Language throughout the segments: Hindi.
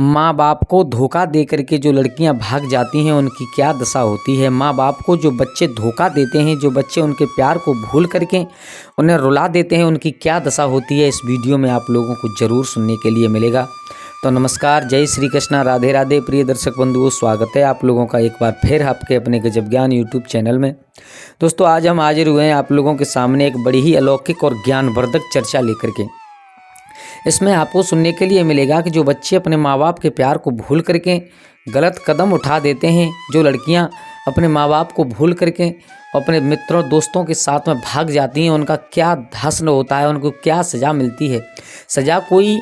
माँ बाप को धोखा दे करके जो लड़कियां भाग जाती हैं उनकी क्या दशा होती है। माँ बाप को जो बच्चे धोखा देते हैं, जो बच्चे उनके प्यार को भूल करके उन्हें रुला देते हैं, उनकी क्या दशा होती है, इस वीडियो में आप लोगों को ज़रूर सुनने के लिए मिलेगा। तो नमस्कार, जय श्री कृष्णा, राधे राधे प्रिय दर्शक बंधुओं, स्वागत है आप लोगों का एक बार फिर आपके अपने गजब ज्ञान यूट्यूब चैनल में। दोस्तों, आज हम हाजिर हुए हैं आप लोगों के सामने एक बड़ी ही अलौकिक और ज्ञानवर्धक चर्चा लेकर के। इसमें आपको सुनने के लिए मिलेगा कि जो बच्चे अपने माँ बाप के प्यार को भूल करके गलत कदम उठा देते हैं, जो लड़कियां अपने माँ बाप को भूल करके अपने मित्रों दोस्तों के साथ में भाग जाती हैं, उनका क्या धसन होता है, उनको क्या सज़ा मिलती है। सज़ा कोई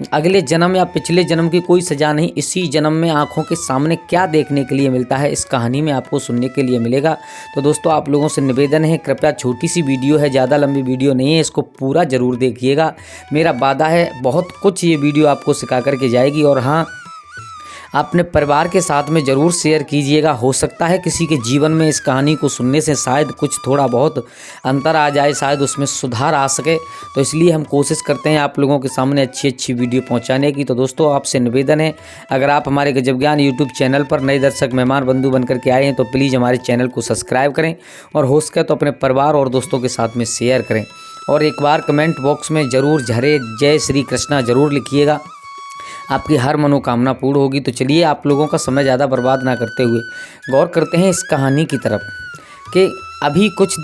अगले जन्म या पिछले जन्म की कोई सज़ा नहीं, इसी जन्म में आंखों के सामने क्या देखने के लिए मिलता है, इस कहानी में आपको सुनने के लिए मिलेगा। तो दोस्तों, आप लोगों से निवेदन है, कृपया छोटी सी वीडियो है, ज़्यादा लंबी वीडियो नहीं है, इसको पूरा ज़रूर देखिएगा। मेरा वादा है बहुत कुछ ये वीडियो आपको सिखा करके जाएगी। और हाँ, अपने परिवार के साथ में ज़रूर शेयर कीजिएगा। हो सकता है किसी के जीवन में इस कहानी को सुनने से शायद कुछ थोड़ा बहुत अंतर आ जाए, शायद उसमें सुधार आ सके। तो इसलिए हम कोशिश करते हैं आप लोगों के सामने अच्छी वीडियो पहुंचाने की। तो दोस्तों, आपसे निवेदन है, अगर आप हमारे गजब ज्ञान यूट्यूब चैनल पर नए दर्शक मेहमान बंधु बनकर के आए हैं तो प्लीज़ हमारे चैनल को सब्सक्राइब करें और हो सके तो अपने परिवार और दोस्तों के साथ में शेयर करें। और एक बार कमेंट बॉक्स में ज़रूर हरे जय श्री कृष्णा ज़रूर लिखिएगा, आपकी हर मनोकामना पूर्ण होगी। तो चलिए, आप लोगों का समय ज़्यादा बर्बाद ना करते हुए गौर करते हैं इस कहानी की तरफ कि अभी कुछ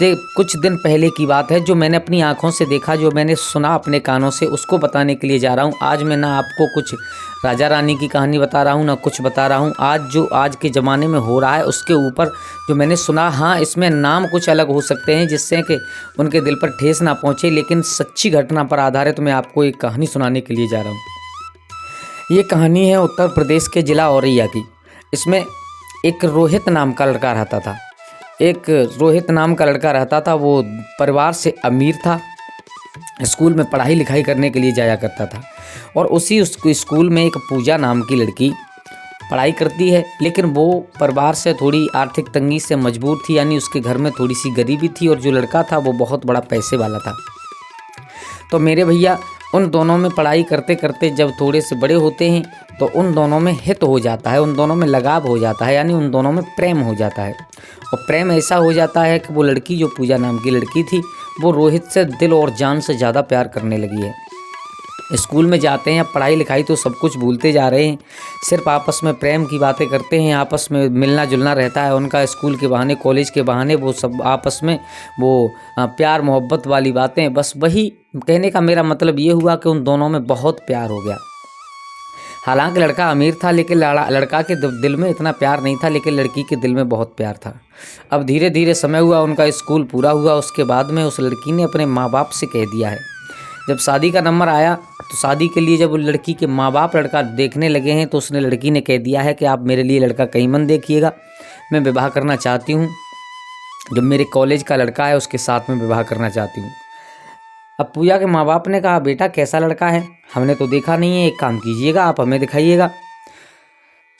दिन पहले की बात है, जो मैंने अपनी आंखों से देखा, जो मैंने सुना अपने कानों से, उसको बताने के लिए जा रहा हूँ। आज मैं ना आपको कुछ राजा रानी की कहानी बता रहा हूँ, ना कुछ बता रहा हूँ। आज के ज़माने में हो रहा है उसके ऊपर जो मैंने सुना। हाँ, इसमें नाम कुछ अलग हो सकते हैं जिससे कि उनके दिल पर ठेस ना पहुँचे, लेकिन सच्ची घटना पर आधारित मैं आपको एक कहानी सुनाने के लिए जा रहा हूँ। ये कहानी है उत्तर प्रदेश के ज़िला औरैया की। इसमें एक रोहित नाम का लड़का रहता था। वो परिवार से अमीर था, स्कूल में पढ़ाई लिखाई करने के लिए जाया करता था। और उसी स्कूल में एक पूजा नाम की लड़की पढ़ाई करती है, लेकिन वो परिवार से थोड़ी आर्थिक तंगी से मजबूर थी, यानी उसके घर में थोड़ी सी गरीबी थी। और जो लड़का था वो बहुत बड़ा पैसे वाला था। तो मेरे भैया, उन दोनों में पढ़ाई करते करते जब थोड़े से बड़े होते हैं तो उन दोनों में हित हो जाता है, उन दोनों में लगाव हो जाता है, यानी उन दोनों में प्रेम हो जाता है। और प्रेम ऐसा हो जाता है कि वो लड़की, जो पूजा नाम की लड़की थी, वो रोहित से दिल और जान से ज़्यादा प्यार करने लगी है। स्कूल में जाते हैं, पढ़ाई लिखाई तो सब कुछ भूलते जा रहे हैं, सिर्फ आपस में प्रेम की बातें करते हैं, आपस में मिलना जुलना रहता है उनका। स्कूल के बहाने, कॉलेज के बहाने वो सब आपस में वो प्यार मोहब्बत वाली बातें, बस वही कहने का मेरा मतलब ये हुआ कि उन दोनों में बहुत प्यार हो गया। हालांकि लड़का अमीर था, लेकिन लड़का के दिल में इतना प्यार नहीं था, लेकिन लड़की के दिल में बहुत प्यार था। अब धीरे धीरे समय हुआ, उनका स्कूल पूरा हुआ। उसके बाद में उस लड़की ने अपने माँ बाप से कह दिया है, जब शादी का नंबर आया तो शादी के लिए जब लड़की के माँ बाप लड़का देखने लगे हैं तो उसने लड़की ने कह दिया है कि आप मेरे लिए लड़का कहीं मत देखिएगा, मैं विवाह करना चाहती हूँ, जो मेरे कॉलेज का लड़का है उसके साथ में विवाह करना चाहती हूँ। अब पूजा के माँ बाप ने कहा, बेटा कैसा लड़का है, हमने तो देखा नहीं है, एक काम कीजिएगा, आप हमें दिखाइएगा।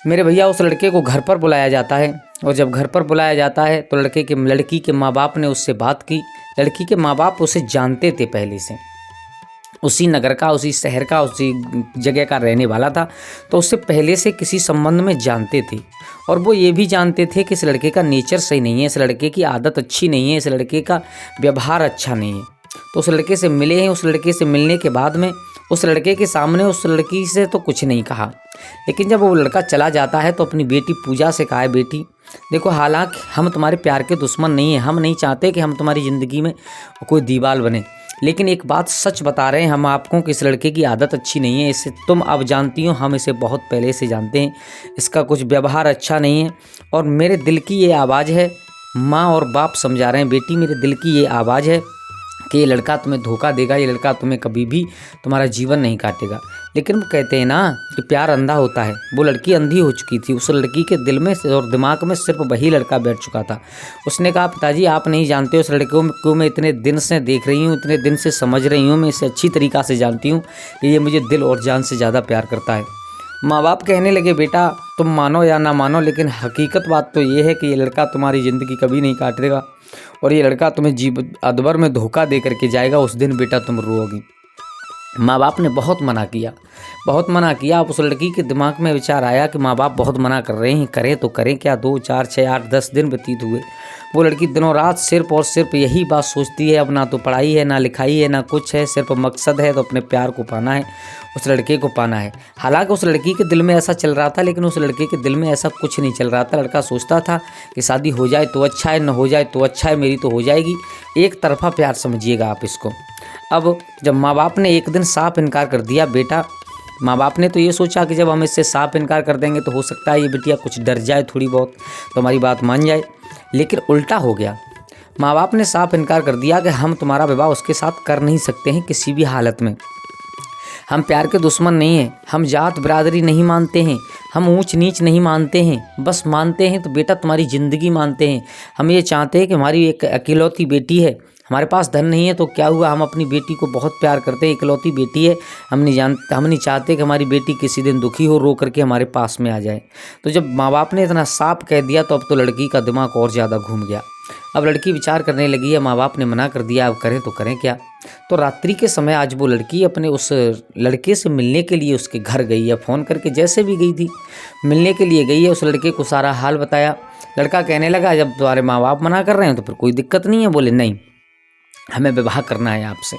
मेरे भैया, उस लड़के को घर पर बुलाया जाता है। और जब घर पर बुलाया जाता है तो लड़की के माँ बाप ने उससे बात की। लड़की के माँ बाप उसे जानते थे पहले से, उसी नगर का, उसी शहर का, उसी जगह का रहने वाला था, तो उससे पहले से किसी संबंध में जानते थे। और वो ये भी जानते थे कि इस लड़के का नेचर सही नहीं है, इस लड़के की आदत अच्छी नहीं है, इस लड़के का व्यवहार अच्छा नहीं है। तो उस लड़के से मिले हैं। उस लड़के से मिलने के बाद में उस लड़के के सामने उस लड़की से तो कुछ नहीं कहा, लेकिन जब वो लड़का चला जाता है तो अपनी बेटी पूजा से कहा है, बेटी देखो, हालांकि हम तुम्हारे प्यार के दुश्मन नहीं हैं, हम नहीं चाहते कि हम तुम्हारी ज़िंदगी में कोई दीवार बने, लेकिन एक बात सच बता रहे हैं हम आपको कि इस लड़के की आदत अच्छी नहीं है। इसे तुम अब जानती हो, हम इसे बहुत पहले से जानते हैं, इसका कुछ व्यवहार अच्छा नहीं है। और मेरे दिल की ये आवाज़ है, माँ और बाप समझा रहे हैं, बेटी मेरे दिल की ये आवाज़ है कि ये लड़का तुम्हें धोखा देगा, ये लड़का तुम्हें कभी भी तुम्हारा जीवन नहीं काटेगा। लेकिन वो कहते हैं ना कि प्यार अंधा होता है, वो लड़की अंधी हो चुकी थी। उस लड़की के दिल में और दिमाग में सिर्फ वही लड़का बैठ चुका था। उसने कहा, पिताजी आप नहीं जानते, उस लड़के को मैं इतने दिन से देख रही हूँ, इतने दिन से समझ रही हूँ, मैं इसे अच्छी तरीक़ा से जानती हूँ कि ये मुझे दिल और जान से ज़्यादा प्यार करता है। माँ बाप कहने लगे, बेटा तुम मानो या ना मानो, लेकिन हकीकत बात तो ये है कि ये लड़का तुम्हारी ज़िंदगी कभी नहीं काटेगा और ये लड़का तुम्हें अदबर में धोखा दे करके जाएगा। उस दिन बेटा तुम रोओगी। माँ बाप ने बहुत मना किया, बहुत मना किया। अब उस लड़की के दिमाग में विचार आया कि माँ बाप बहुत मना कर रहे हैं, करें तो करें क्या। 2, 4, 6, 8, 10 दिन व्यतीत हुए। वो लड़की दिनों रात सिर्फ और सिर्फ यही बात सोचती है, अब ना तो पढ़ाई है, ना लिखाई है, ना कुछ है, सिर्फ मकसद है तो अपने प्यार को पाना है, उस लड़के को पाना है। हालांकि उस लड़की के दिल में ऐसा चल रहा था, लेकिन उस लड़के के दिल में ऐसा कुछ नहीं चल रहा था। लड़का सोचता था कि शादी हो जाए तो अच्छा है, न हो जाए तो अच्छा है, मेरी तो हो जाएगी। एक तरफा प्यार समझिएगा आप इसको। अब जब माँ बाप ने एक दिन साफ इनकार कर दिया, बेटा, माँ बाप ने तो ये सोचा कि जब हम इससे साफ इनकार कर देंगे तो हो सकता है ये बिटिया कुछ डर जाए थोड़ी बहुत, तो हमारी बात मान जाए। लेकिन उल्टा हो गया। माँ बाप ने साफ इनकार कर दिया कि हम तुम्हारा विवाह उसके साथ कर नहीं सकते हैं किसी भी हालत में। हम प्यार के दुश्मन नहीं हैं, हम जात बिरादरी नहीं मानते हैं, हम ऊंच नीच नहीं मानते हैं, बस मानते हैं तो बेटा तुम्हारी ज़िंदगी मानते हैं। हम ये चाहते हैं कि हमारी एक अकेलौती बेटी है, हमारे पास धन नहीं है तो क्या हुआ, हम अपनी बेटी को बहुत प्यार करते हैं, इकलौती बेटी है, हम नहीं चाहते कि हमारी बेटी किसी दिन दुखी हो, रो करके हमारे पास में आ जाए। तो जब माँ बाप ने इतना साफ कह दिया तो अब तो लड़की का दिमाग और ज़्यादा घूम गया। अब लड़की विचार करने लगी है, माँ बाप ने मना कर दिया, अब करें तो करें क्या। तो रात्रि के समय आज वो लड़की अपने उस लड़के से मिलने के लिए उसके घर गई है। फ़ोन करके जैसे भी गई थी, मिलने के लिए गई है, उस लड़के को सारा हाल बताया। लड़का कहने लगा, जब तुम्हारे माँ बाप मना कर रहे हैं तो फिर कोई दिक्कत नहीं है। बोले नहीं, हमें विवाह करना है आपसे,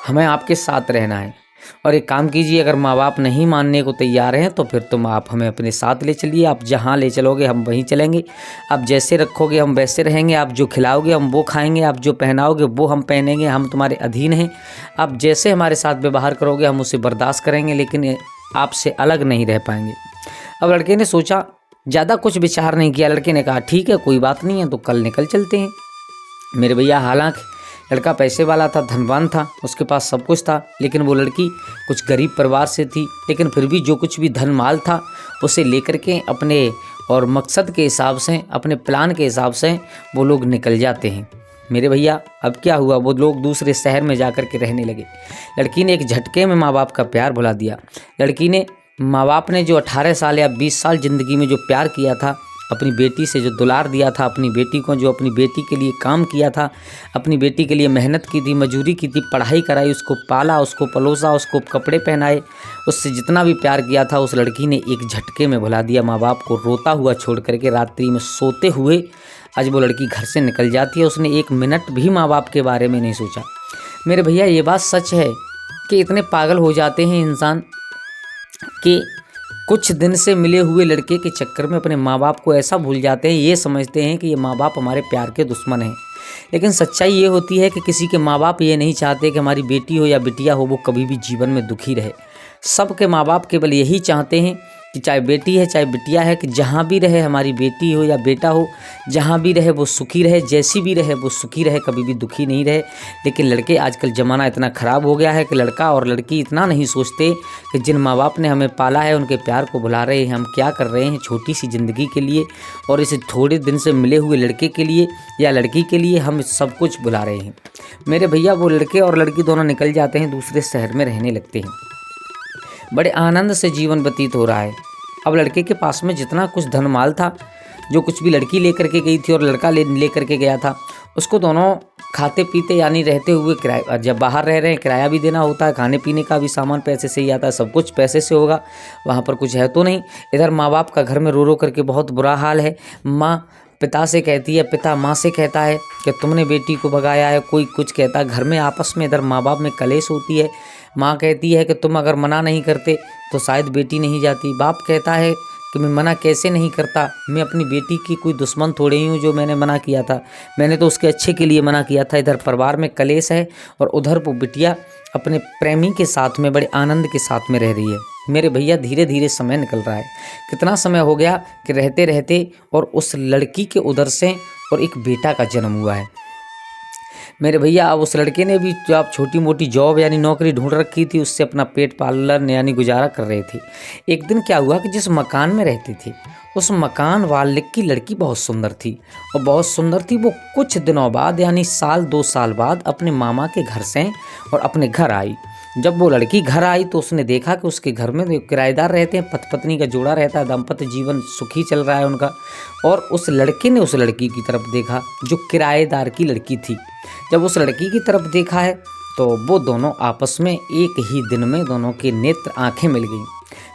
हमें आपके साथ रहना है। और एक काम कीजिए, अगर माँ बाप नहीं मानने को तैयार हैं तो फिर तुम आप हमें अपने साथ ले चलिए, आप जहाँ ले चलोगे हम वहीं चलेंगे, आप जैसे रखोगे हम वैसे रहेंगे, आप जो खिलाओगे हम वो खाएंगे, आप जो पहनाओगे वो हम पहनेंगे, हम तुम्हारे अधीन हैं। आप जैसे हमारे साथ व्यवहार करोगे हम उसे बर्दाश्त करेंगे, लेकिन आपसे अलग नहीं रह पाएंगे। अब लड़के ने सोचा, ज़्यादा कुछ विचार नहीं किया, लड़के ने कहा ठीक है कोई बात नहीं है, तो कल निकल चलते हैं। मेरे भैया, हालांकि लड़का पैसे वाला था, धनवान था, उसके पास सब कुछ था, लेकिन वो लड़की कुछ गरीब परिवार से थी। लेकिन फिर भी जो कुछ भी धन माल था उसे लेकर के अपने और मकसद के हिसाब से, अपने प्लान के हिसाब से वो लोग निकल जाते हैं। मेरे भैया, अब क्या हुआ, वो लोग दूसरे शहर में जाकर के रहने लगे। लड़की ने एक झटके में माँ बाप का प्यार भुला दिया। लड़की ने, माँ बाप ने जो 18 साल या 20 साल ज़िंदगी में जो प्यार किया था, अपनी बेटी से जो दुलार दिया था, अपनी बेटी को जो अपनी बेटी के लिए काम किया था, अपनी बेटी के लिए मेहनत की थी, मजदूरी की थी, पढ़ाई कराई, उसको पाला, उसको पलोसा, उसको कपड़े पहनाए, उससे जितना भी प्यार किया था उस लड़की ने एक झटके में भुला दिया। माँ बाप को रोता हुआ छोड़ करके रात्रि में सोते हुए आज वो लड़की घर से निकल जाती है। उसने एक मिनट भी माँ बाप के बारे में नहीं सोचा। मेरे भैया, ये बात सच है कि इतने पागल हो जाते हैं इंसान कि कुछ दिन से मिले हुए लड़के के चक्कर में अपने माँ बाप को ऐसा भूल जाते हैं, ये समझते हैं कि ये माँ बाप हमारे प्यार के दुश्मन हैं। लेकिन सच्चाई ये होती है कि किसी के माँ बाप ये नहीं चाहते कि हमारी बेटी हो या बिटिया हो वो कभी भी जीवन में दुखी रहे। सबके माँ बाप केवल यही चाहते हैं कि चाहे बेटी है चाहे बिटिया है, कि जहाँ भी रहे, हमारी बेटी हो या बेटा हो, जहाँ भी रहे वो सुखी रहे, जैसी भी रहे वो सुखी रहे, कभी भी दुखी नहीं रहे। लेकिन लड़के, आजकल ज़माना इतना ख़राब हो गया है कि लड़का और लड़की इतना नहीं सोचते कि जिन माँ बाप ने हमें पाला है उनके प्यार को भुला रहे हैं। हम क्या कर रहे हैं छोटी सी ज़िंदगी के लिए और इस थोड़े दिन से मिले हुए लड़के के लिए या लड़की के लिए हम सब कुछ भुला रहे हैं। मेरे भैया, वो लड़के और लड़की दोनों निकल जाते हैं, दूसरे शहर में रहने लगते हैं। बड़े आनंद से जीवन व्यतीत हो रहा है। अब लड़के के पास में जितना कुछ धन माल था, जो कुछ भी लड़की लेकर के गई थी और लड़का लेकर के गया था, उसको दोनों खाते पीते यानी रहते हुए किराया, जब बाहर रह रहे हैं किराया भी देना होता है, खाने पीने का भी सामान पैसे से ही आता है, सब कुछ पैसे से होगा, वहाँ पर कुछ है तो नहीं। इधर माँ बाप का घर में रो रो करके बहुत बुरा हाल है। माँ पिता से कहती है, पिता माँ से कहता है कि तुमने बेटी को भगाया है, कोई कुछ कहता है, घर में आपस में इधर माँ बाप में कलेश होती है। माँ कहती है कि तुम अगर मना नहीं करते तो शायद बेटी नहीं जाती। बाप कहता है कि मैं मना कैसे नहीं करता, मैं अपनी बेटी की कोई दुश्मन थोड़े ही हूँ जो मैंने मना किया था, मैंने तो उसके अच्छे के लिए मना किया था। इधर परिवार में कलेश है और उधर वो बिटिया अपने प्रेमी के साथ में बड़े आनंद के साथ में रह रही है। मेरे भैया, धीरे धीरे समय निकल रहा है। कितना समय हो गया कि रहते रहते और उस लड़की के उधर से और एक बेटा का जन्म हुआ है। मेरे भैया, अब उस लड़के ने भी जो आप छोटी मोटी जॉब यानी नौकरी ढूंढ रखी थी, उससे अपना पेट पालन यानी गुजारा कर रहे थे। एक दिन क्या हुआ कि जिस मकान में रहते थे उस मकान वाले की लड़की बहुत सुंदर थी और बहुत सुंदर थी। वो कुछ दिनों बाद यानी साल 2 साल बाद अपने मामा के घर से और अपने घर आई। जब वो लड़की घर आई तो उसने देखा कि उसके घर में किराएदार रहते हैं, पति पत्नी का जोड़ा रहता है, दाम्पत्य जीवन सुखी चल रहा है उनका। और उस लड़के ने उस लड़की की तरफ देखा जो किराएदार की लड़की थी। जब उस लड़की की तरफ देखा है तो वो दोनों आपस में एक ही दिन में दोनों के नेत्र आंखें मिल गईं।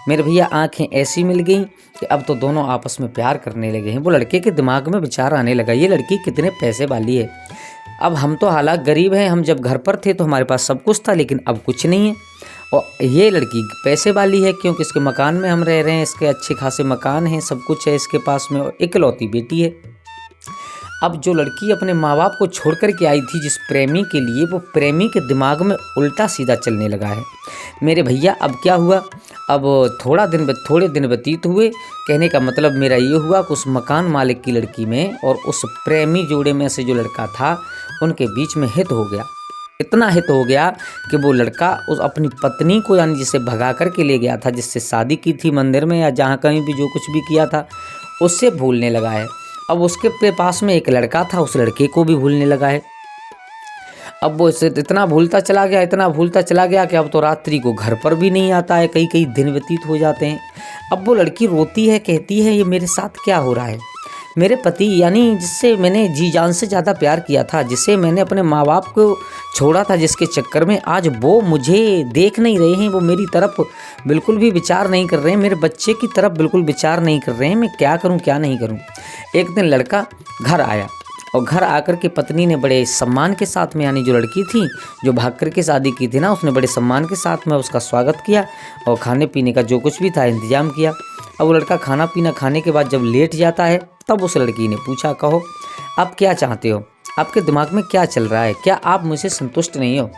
मेरे भैया आंखें ऐसी मिल गईं कि अब तो दोनों आपस में प्यार करने लगे हैं। वो लड़के के दिमाग में विचार आने लगा, ये लड़की कितने पैसे वाली है। अब हम तो हालात गरीब हैं, हम जब घर पर थे तो हमारे पास सब कुछ था, लेकिन अब कुछ नहीं है। और ये लड़की पैसे वाली है क्योंकि इसके मकान में हम रह रहे हैं, इसके अच्छे खासे मकान हैं, सब कुछ है इसके पास में, और इकलौती बेटी है। अब जो लड़की अपने माँ बाप को छोड़ कर के आई थी जिस प्रेमी के लिए, वो प्रेमी के दिमाग में उल्टा सीधा चलने लगा है। मेरे भैया अब क्या हुआ, अब थोड़े दिन व्यतीत हुए। कहने का मतलब मेरा ये हुआ कि उस मकान मालिक की लड़की में और उस प्रेमी जोड़े में से जो लड़का था उनके बीच में हित हो गया। इतना हित हो गया कि वो लड़का उस अपनी पत्नी को, यानी जिसे भगा कर के ले गया था, जिससे शादी की थी मंदिर में या जहाँ कहीं भी जो कुछ भी किया था, उससे भूलने लगा है। अब उसके पास में एक लड़का था, उस लड़के को भी भूलने लगा है। अब वो इसे इतना भूलता चला गया कि अब तो रात्रि को घर पर भी नहीं आता है, कई दिन व्यतीत हो जाते हैं। अब वो लड़की रोती है, कहती है ये मेरे साथ क्या हो रहा है। मेरे पति, यानी जिससे मैंने जी जान से ज़्यादा प्यार किया था, जिसे मैंने अपने माँ बाप को छोड़ा था, जिसके चक्कर में आज वो मुझे देख नहीं रहे हैं, वो मेरी तरफ बिल्कुल भी विचार नहीं कर रहे हैं, मेरे बच्चे की तरफ बिल्कुल विचार नहीं कर रहे हैं। मैं क्या करूं क्या नहीं करूं। एक दिन लड़का घर आया और घर आकर के पत्नी ने बड़े सम्मान के साथ में, यानी जो लड़की थी जो भाग कर के शादी की थी ना, उसने बड़े सम्मान के साथ में उसका स्वागत किया और खाने पीने का जो कुछ भी था इंतजाम किया। अब वो लड़का खाना पीना खाने के बाद जब लेट जाता है, तब उस लड़की ने पूछा, कहो आप क्या चाहते हो, आपके दिमाग में क्या चल रहा है, क्या आप मुझसे संतुष्ट नहीं हो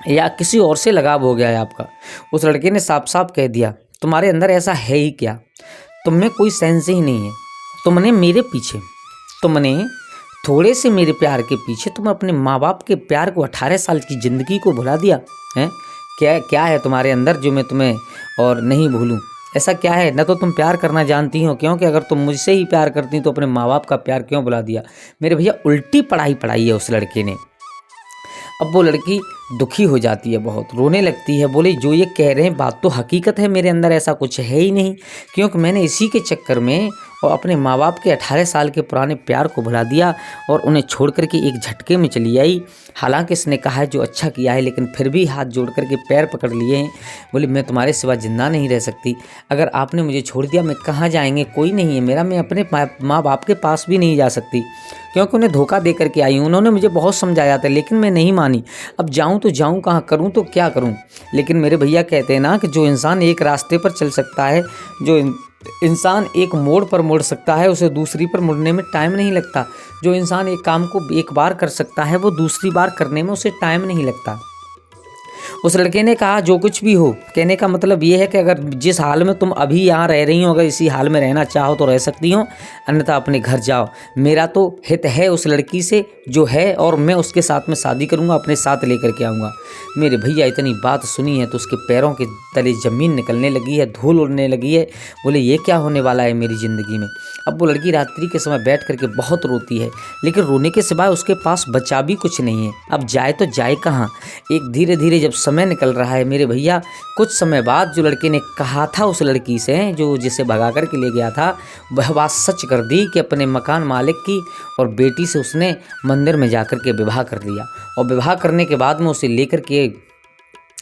या किसी और से लगाव हो गया है आपका। उस लड़के ने साफ साफ कह दिया, तुम्हारे अंदर ऐसा है ही क्या, तुम में कोई सेंस ही नहीं है। तुमने मेरे पीछे, तुमने थोड़े से मेरे प्यार के पीछे तुम अपने माँ बाप के प्यार को, 18 साल की ज़िंदगी को भुला दिया है। क्या है तुम्हारे अंदर जो मैं तुम्हें और नहीं भूलूं। ऐसा क्या है, न तो तुम प्यार करना जानती हो, क्योंकि अगर तुम मुझसे ही प्यार करती तो अपने माँ बाप का प्यार क्यों भुला दिया। मेरे भैया उल्टी पढ़ाई है उस लड़के ने। अब वो लड़की दुखी हो जाती है, बहुत रोने लगती है, बोले जो ये कह रहे हैं बात तो हकीकत है, मेरे अंदर ऐसा कुछ है ही नहीं, क्योंकि मैंने इसी के चक्कर में और अपने माँ बाप के 18 साल के पुराने प्यार को भुला दिया और उन्हें छोड़ करके एक झटके में चली आई। हालांकि इसने कहा है जो अच्छा किया है, लेकिन फिर भी हाथ जोड़ करके पैर पकड़ लिए हैं। बोली मैं तुम्हारे सिवा जिंदा नहीं रह सकती, अगर आपने मुझे छोड़ दिया मैं कहाँ जाएंगे, कोई नहीं है मेरा, मैं अपने माँ बाप के पास भी नहीं जा सकती, क्योंकि उन्हें धोखा दे करके आई हूँ। उन्होंने मुझे बहुत समझाया था लेकिन मैं नहीं मानी। अब जाऊँ तो जाऊँ कहाँ, करूँ तो क्या करूँ। लेकिन मेरे भैया कहते हैं ना कि जो इंसान एक रास्ते पर चल सकता है, जो इंसान एक मोड़ पर मुड़ सकता है, उसे दूसरी पर मुड़ने में टाइम नहीं लगता। जो इंसान एक काम को एक बार कर सकता है, वो दूसरी बार करने में उसे टाइम नहीं लगता। उस लड़के ने कहा जो कुछ भी हो, कहने का मतलब ये है कि अगर जिस हाल में तुम अभी यहाँ रह रही हो, अगर इसी हाल में रहना चाहो तो रह सकती हो, अन्यथा अपने घर जाओ। मेरा तो हित है उस लड़की से जो है, और मैं उसके साथ में शादी करूँगा, अपने साथ लेकर के आऊँगा। मेरे भैया इतनी बात सुनी है तो उसके पैरों के तले ज़मीन निकलने लगी है, धूल उड़ने लगी है। बोले ये क्या होने वाला है मेरी ज़िंदगी में। अब वो लड़की रात्रि के समय बैठ करके बहुत रोती है, लेकिन रोने के सिवाय उसके पास बचा भी कुछ नहीं है। अब जाए तो जाए कहाँ। एक धीरे धीरे जब समय निकल रहा है मेरे भैया, कुछ समय बाद जो लड़के ने कहा था उस लड़की से, जो जिसे भगा कर के ले गया था, वह बात सच कर दी कि अपने मकान मालिक की और बेटी से उसने मंदिर में जाकर के विवाह कर लिया। और विवाह करने के बाद में उसे लेकर के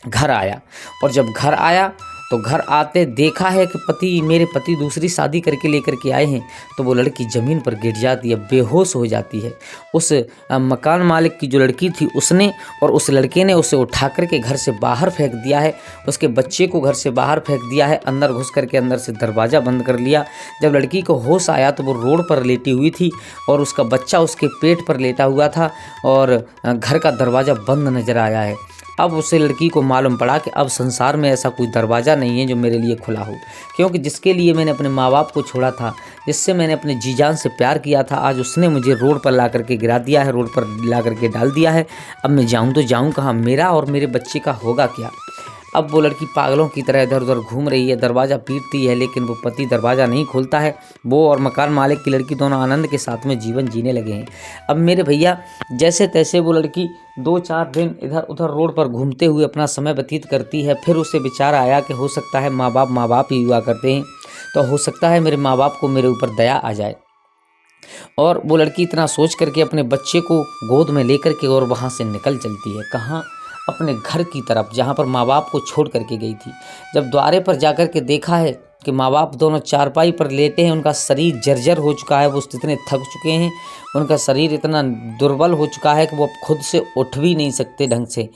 घर आया, और जब घर आया तो घर आते देखा है कि मेरे पति दूसरी शादी करके लेकर के आए हैं। तो वो लड़की ज़मीन पर गिर जाती है, बेहोश हो जाती है। उस मकान मालिक की जो लड़की थी उसने और उस लड़के ने उसे उठा करके घर से बाहर फेंक दिया है, उसके बच्चे को घर से बाहर फेंक दिया है, अंदर घुस करके अंदर से दरवाज़ा बंद कर लिया। जब लड़की को होश आया तो वो रोड पर लेटी हुई थी और उसका बच्चा उसके पेट पर लेटा हुआ था और घर का दरवाज़ा बंद नज़र आया है। अब उसे लड़की को मालूम पड़ा कि अब संसार में ऐसा कोई दरवाज़ा नहीं है जो मेरे लिए खुला हो, क्योंकि जिसके लिए मैंने अपने माँ बाप को छोड़ा था, जिससे मैंने अपने जी जान से प्यार किया था, आज उसने मुझे रोड पर ला करके गिरा दिया है, रोड पर ला करके डाल दिया है। अब मैं जाऊँ तो जाऊँ कहाँ, मेरा और मेरे बच्चे का होगा क्या। अब वो लड़की पागलों की तरह इधर उधर घूम रही है, दरवाज़ा पीटती है, लेकिन वो पति दरवाज़ा नहीं खोलता है। वो और मकान मालिक की लड़की दोनों आनंद के साथ में जीवन जीने लगे हैं। अब मेरे भैया जैसे तैसे वो लड़की 2-4 दिन इधर उधर रोड पर घूमते हुए अपना समय व्यतीत करती है। फिर उसे विचार आया कि हो सकता है माँ बाप ही हुआ करते हैं, तो हो सकता है मेरे माँ बाप को मेरे ऊपर दया आ जाए। और वो लड़की इतना सोच करके अपने बच्चे को गोद में लेकर के और वहाँ से निकल चलती है। कहाँ, अपने घर की तरफ, जहाँ पर माँ बाप को छोड़ करके गई थी। जब द्वारे पर जाकर के देखा है कि माँ बाप दोनों चारपाई पर लेटे हैं, उनका शरीर जर्जर हो चुका है, वो इतने थक चुके हैं, उनका शरीर इतना दुर्बल हो चुका है कि वो अब खुद से उठ भी नहीं सकते ढंग से।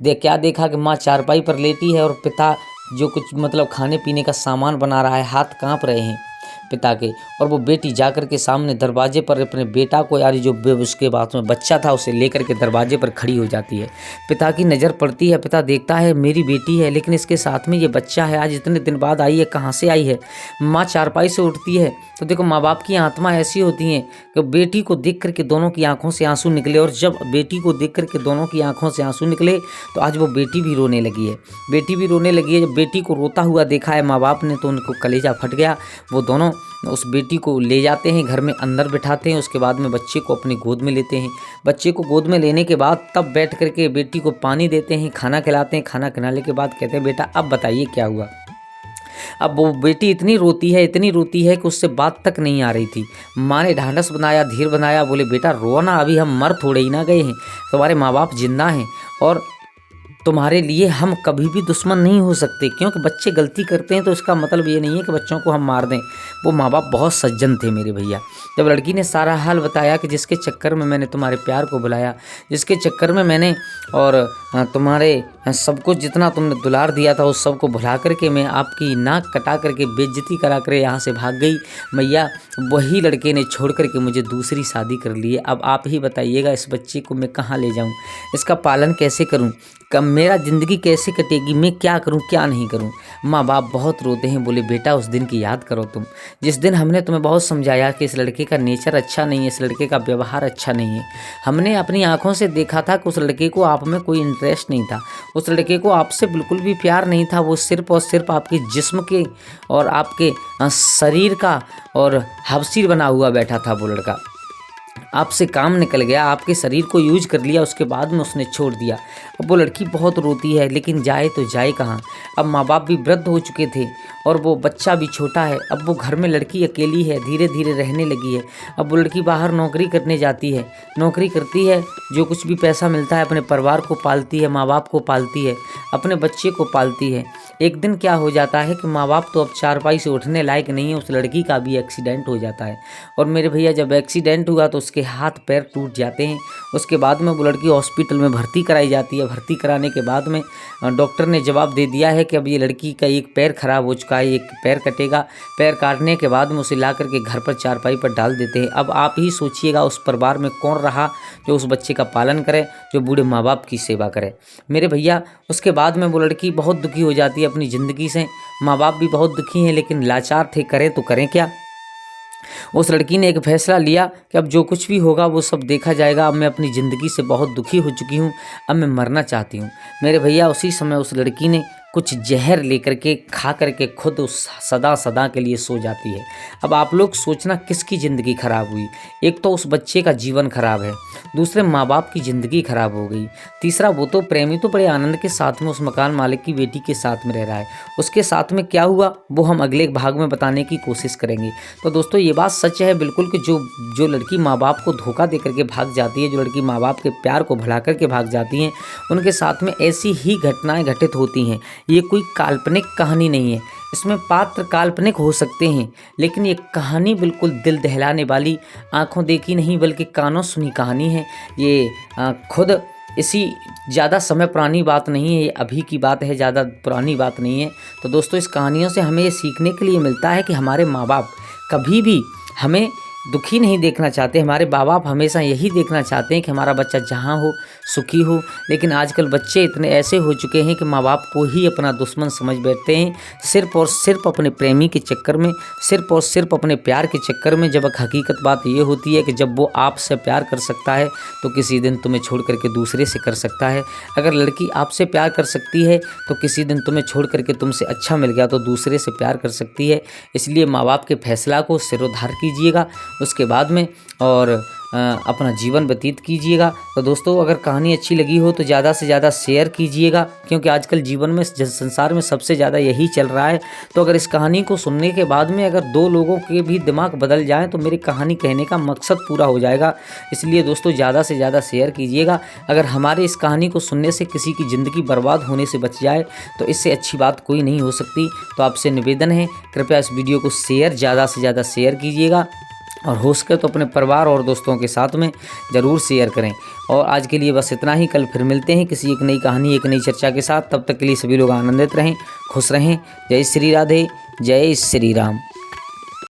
क्या देखा कि माँ चारपाई पर लेटी है और पिता जो कुछ मतलब खाने पीने का सामान बना रहा है, हाथ काँप रहे हैं पिता के। और वो बेटी जाकर के सामने दरवाजे पर अपने बेटा को, यार जो उसके बाद में बच्चा था, उसे लेकर के दरवाजे पर खड़ी हो जाती है। पिता की नज़र पड़ती है, पिता देखता है मेरी बेटी है, लेकिन इसके साथ में ये बच्चा है, आज इतने दिन बाद आई है, कहाँ से आई है। माँ चारपाई से उठती है तो देखो माँ बाप की आत्मा ऐसी होती हैं कि बेटी को देख करके दोनों की आंखों से आंसू निकले। और जब बेटी को देख करके दोनों की आंखों से आंसू निकले तो आज वो बेटी भी रोने लगी है, बेटी भी रोने लगी है। जब बेटी को रोता हुआ देखा है माँ बाप ने तो उनको कलेजा फट गया। वो दोनों उस बेटी को ले जाते हैं, घर में अंदर बिठाते हैं, उसके बाद में बच्चे को अपनी गोद में लेते हैं। बच्चे को गोद में लेने के बाद तब बैठ करके बेटी को पानी देते हैं, खाना खिलाते हैं। खाना खिलाने के बाद कहते हैं बेटा अब बताइए क्या हुआ। अब वो बेटी इतनी रोती है कि उससे बात तक नहीं आ रही थी। माँ ने ढांढस बनाया, धीर बनाया, बोले बेटा रो ना, अभी हम मर थोड़े ही ना गए हैं, तुम्हारे माँ बाप जिंदा हैं और तुम्हारे लिए हम कभी भी दुश्मन नहीं हो सकते। क्योंकि बच्चे गलती करते हैं तो इसका मतलब ये नहीं है कि बच्चों को हम मार दें। वो माँ बाप बहुत सज्जन थे मेरे भैया। जब लड़की ने सारा हाल बताया कि जिसके चक्कर में मैंने तुम्हारे प्यार को बुलाया, जिसके चक्कर में मैंने और तुम्हारे सब कुछ जितना तुमने दुलार दिया था उस सब को भुला करके मैं आपकी नाक कटा करके बेइज्जती करा कर यहाँ से भाग गई मैया, वही लड़के ने छोड़ करके मुझे दूसरी शादी कर ली है। अब आप ही बताइएगा इस बच्चे को मैं कहाँ ले जाऊँ, इसका पालन कैसे करूँ, कब मेरा ज़िंदगी कैसे कटेगी, मैं क्या करूं क्या नहीं करूं। माँ बाप बहुत रोते हैं, बोले बेटा उस दिन की याद करो तुम, जिस दिन हमने तुम्हें बहुत समझाया कि इस लड़के का नेचर अच्छा नहीं है, इस लड़के का व्यवहार अच्छा नहीं है। हमने अपनी आंखों से देखा था कि उस लड़के को आप में कोई इंटरेस्ट नहीं था, उस लड़के को आपसे बिल्कुल भी प्यार नहीं था। वो सिर्फ और सिर्फ आपके जिस्म के और आपके शरीर का और हवसीर बना हुआ बैठा था। वो लड़का आपसे काम निकल गया, आपके शरीर को यूज कर लिया, उसके बाद में उसने छोड़ दिया। अब वो लड़की बहुत रोती है, लेकिन जाए तो जाए कहाँ। अब माँ बाप भी वृद्ध हो चुके थे और वो बच्चा भी छोटा है। अब वो घर में लड़की अकेली है, धीरे धीरे रहने लगी है। अब वो लड़की बाहर नौकरी करने जाती है, नौकरी करती है, जो कुछ भी पैसा मिलता है अपने परिवार को पालती है, माँ बाप को पालती है, अपने बच्चे को पालती है। एक दिन क्या हो जाता है कि माँ बाप तो अब चारपाई से उठने लायक नहीं है, उस लड़की का भी एक्सीडेंट हो जाता है। और मेरे भैया जब एक्सीडेंट हुआ तो उसके हाथ पैर टूट जाते हैं। उसके बाद में वो लड़की हॉस्पिटल में भर्ती कराई जाती है। भर्ती कराने के बाद में डॉक्टर ने जवाब दे दिया है कि अब ये लड़की का एक पैर खराब हो चुका है, एक पैर कटेगा। पैर काटने के बाद में उसे ला करके घर पर चारपाई पर डाल देते हैं। अब आप ही सोचिएगा उस परिवार में कौन रहा जो उस बच्चे का पालन करे, जो बूढ़े माँ बाप की सेवा करे। मेरे भैया उसके बाद में वो लड़की बहुत दुखी हो जाती है अपनी ज़िंदगी से। माँ बाप भी बहुत दुखी हैं, लेकिन लाचार थे, करें तो करें क्या। उस लड़की ने एक फैसला लिया कि अब जो कुछ भी होगा वो सब देखा जाएगा। अब मैं अपनी ज़िंदगी से बहुत दुखी हो चुकी हूँ, अब मैं मरना चाहती हूँ। मेरे भैया उसी समय उस लड़की ने कुछ जहर लेकर के खा करके खुद उस सदा सदा के लिए सो जाती है। अब आप लोग सोचना किसकी ज़िंदगी खराब हुई। एक तो उस बच्चे का जीवन खराब है, दूसरे माँ बाप की ज़िंदगी खराब हो गई, तीसरा वो तो प्रेमी तो बड़े आनंद के साथ में उस मकान मालिक की बेटी के साथ में रह रहा है। उसके साथ में क्या हुआ वो हम अगले भाग में बताने की कोशिश करेंगे। तो दोस्तों ये बात सच है बिल्कुल कि जो लड़की माँ बाप को धोखा दे करके भाग जाती है, जो लड़की माँ बाप के प्यार को भुला करके भाग जाती हैं, उनके साथ में ऐसी ही घटनाएं घटित होती हैं। ये कोई काल्पनिक कहानी नहीं है, इसमें पात्र काल्पनिक हो सकते हैं, लेकिन ये कहानी बिल्कुल दिल दहलाने वाली, आंखों देखी नहीं बल्कि कानों सुनी कहानी है। ये खुद इसी ज़्यादा समय पुरानी बात नहीं है, ये अभी की बात है, ज़्यादा पुरानी बात नहीं है। तो दोस्तों इस कहानियों से हमें ये सीखने के लिए मिलता है कि हमारे माँ बाप कभी भी हमें दुखी नहीं देखना चाहते। हमारे माँ बाप हमेशा यही देखना चाहते हैं कि हमारा बच्चा जहाँ हो सुखी हो। लेकिन आजकल बच्चे इतने ऐसे हो चुके हैं कि माँ बाप को ही अपना दुश्मन समझ बैठते हैं, सिर्फ और सिर्फ अपने प्रेमी के चक्कर में, सिर्फ और सिर्फ अपने प्यार के चक्कर में। जब हकीकत बात ये होती है कि जब वो आपसे प्यार कर सकता है तो किसी दिन तुम्हें छोड़ करके दूसरे से कर सकता है। अगर लड़की आपसे प्यार कर सकती है तो किसी दिन तुम्हें छोड़ करके तुमसे अच्छा मिल गया तो दूसरे से प्यार कर सकती है। इसलिए माँ बाप के फैसला को सिरोधार कीजिएगा उसके बाद में, और अपना जीवन व्यतीत कीजिएगा। तो दोस्तों अगर कहानी अच्छी लगी हो तो ज़्यादा से ज़्यादा शेयर कीजिएगा, क्योंकि आजकल जीवन में संसार में सबसे ज़्यादा यही चल रहा है। तो अगर इस कहानी को सुनने के बाद में अगर 2 लोगों के भी दिमाग बदल जाएँ तो मेरी कहानी कहने का मकसद पूरा हो जाएगा। इसलिए दोस्तों ज़्यादा से ज़्यादा शेयर कीजिएगा। अगर हमारे इस कहानी को सुनने से किसी की ज़िंदगी बर्बाद होने से बच जाए तो इससे अच्छी बात कोई नहीं हो सकती। तो आपसे निवेदन है, कृपया इस वीडियो को ज़्यादा से ज़्यादा शेयर कीजिएगा और हो सके तो अपने परिवार और दोस्तों के साथ में ज़रूर शेयर करें। और आज के लिए बस इतना ही। कल फिर मिलते हैं किसी एक नई कहानी, एक नई चर्चा के साथ। तब तक के लिए सभी लोग आनंदित रहें, खुश रहें। जय श्री राधे, जय श्री राम।